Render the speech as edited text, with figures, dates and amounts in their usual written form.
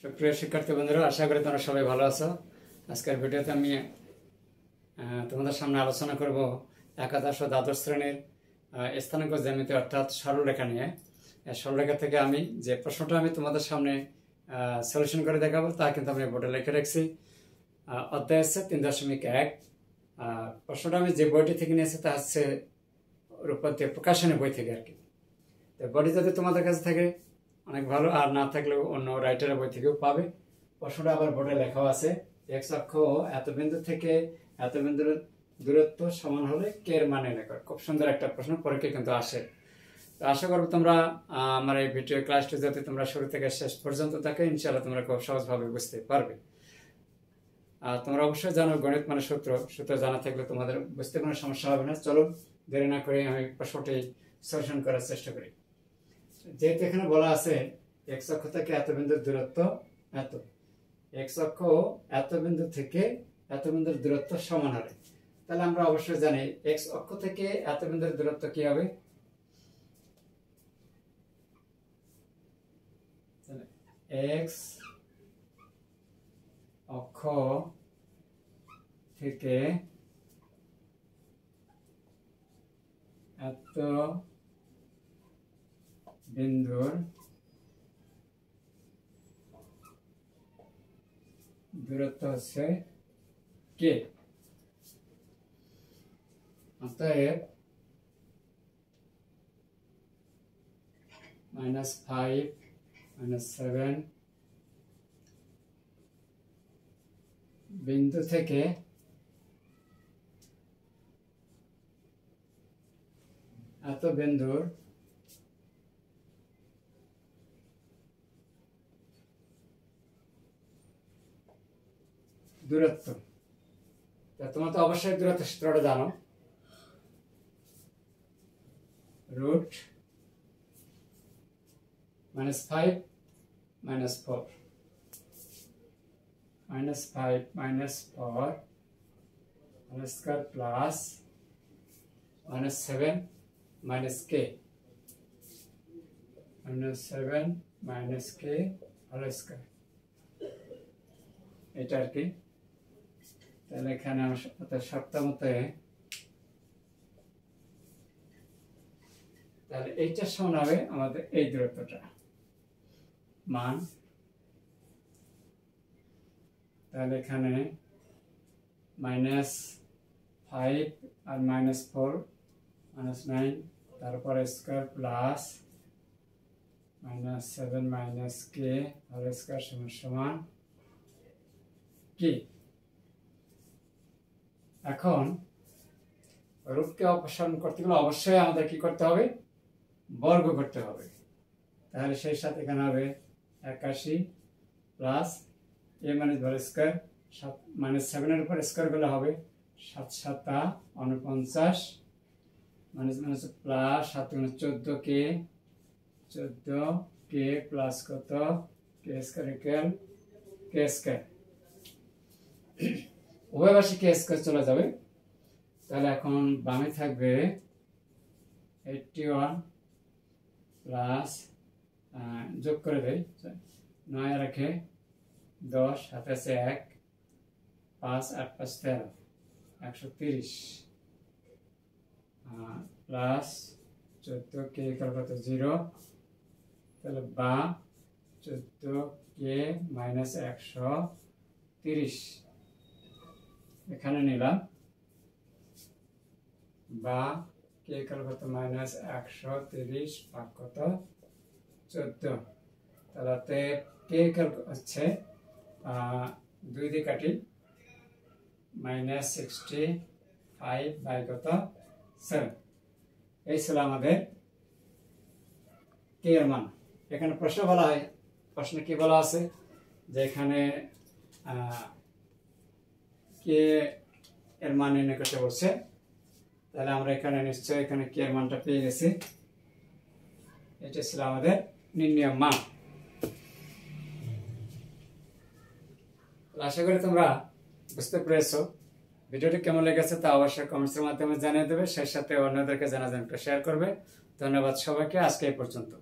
সুপ্রিয় শিক্ষার্থী বন্ধুরা, আশা করি তোমরা সবাই ভালো আছো। আজকের ভিডিওতে আমি তোমাদের সামনে আলোচনা করব একাদশ ও দ্বাদশ শ্রেণীর স্থানাঙ্ক জ্যামিতি অর্থাৎ সরলরেখা নিয়ে। সরলরেখা থেকে আমি যে প্রশ্নটা আমি তোমাদের সামনে সলিউশন করে দেখাবো তা কিন্তু আমি বোর্ডে লিখে রাখছি। অধ্যায় হচ্ছে 3.1। প্রশ্নটা আমি যে বইটি থেকে নিয়েছি তা হচ্ছে রূপতী প্রকাশনী বই থেকে আর কি। তো বইটি যদি তোমাদের কাছে থাকে অনেক ভালো, আর না থাকলেও অন্য রাইটারের বই থেকেও পাবে। প্রশ্নটা আবার বোর্ডে লেখাও আছে, এক্স অক্ষ এত বিন্দু থেকে এত বিন্দুর দূরত্ব সমান হলে কে এর মান নির্ণয় করো। খুব সুন্দর একটা প্রশ্ন, পরীক্ষায় কিন্তু আসে। তো আশা করবো তোমরা আমার এই ভিডিও ক্লাসটি যাতে তোমরা শুরু থেকে শেষ পর্যন্ত থাকে, ইনশাআল্লাহ তোমরা খুব সহজভাবে বুঝতে পারবে। আর তোমরা অবশ্যই জানো গণিত মানে সূত্র জানা থাকলে তোমাদের বুঝতে কোনো সমস্যা হবে না। চলো দেরি না করে আমি প্রশ্নটি সলিউশন করার চেষ্টা করি। যেহেতু এখানে বলা আছে এক্স অক্ষ থেকে এত বিন্দুর দূরত্ব এত, এক্স অক্ষ এত বিন্দু থেকে এত বিন্দুর দূরত্ব সমান হবে, তাহলে আমরা অবশ্যই জানি এক্স অক্ষ থেকে এত বিন্দুর দূরত্ব কি হবে। এক্স অক্ষ থেকে এত বিন্দুর দূরত্ব হচ্ছে কে। অতএব -5 -7 বিন্দু থেকে এত বিন্দুর দূরত্ব। তোমরা তো অবশ্যই দূরত্ব সূত্রটা জানো, √(5 - 4) -5 - 4 whole square plus -7 - k -7 - k whole square। এটা আর কি। তাহলে এখানে সপ্তাহমতে তাহলে এইটার সমান হবে আমাদের এই দূরত্বটা মান। তাহলে এখানে -5 আর -4 -9, তারপরে square plus -7 - k whole square সমান কি। এখন রূপকে অপসারণ করতে গেলে অবশ্যই আমাদের কি করতে হবে, বর্গ করতে হবে। তাহলে সেই সাথে এখানে হবে 81 প্লাস a - হোল স্কয়ার, -7 এর উপর স্কয়ার করলে হবে 7 × 7 = 49 প্লাস 7 × 14k প্লাস কত k স্কয়ার k স্কয়ার, উভয় পাশে k স্কয়ার চলে যাবে। তাহলে এখন বামে থাকবে 81 প্লাস যোগ করে দেই 9 রাখে 10 হাতে আছে 1 5 8 5 13 130 প্লাস 14k কত 0। তাহলে বা 14k - 130 এখানে নিলাম, বা কে কত -130 ভাগ কত 14। তাহলে কে হচ্ছে 2 দিয়ে কাটি -65 বাই কত 7। এই ছিল আমাদের কে এর মান। এখানে প্রশ্ন বলা হয়, প্রশ্নে কি বলা আছে যে এখানে কে এর মান নির্ণয় করতে বলছে। তাহলে আমরা এখানে নিশ্চয় এখানে কে এর মানটা পেয়ে গেছি। এটা ছিল আমাদের নির্ণয় মান। আশা করি তোমরা বুঝতে পেরেছো। ভিডিওটি কেমন লেগেছে তা অবশ্যই কমেন্টসের মাধ্যমে জানিয়ে দেবে, সেই সাথে অন্যদেরকে জানার জন্য শেয়ার করবে। ধন্যবাদ সবাইকে, আজকে এই পর্যন্ত।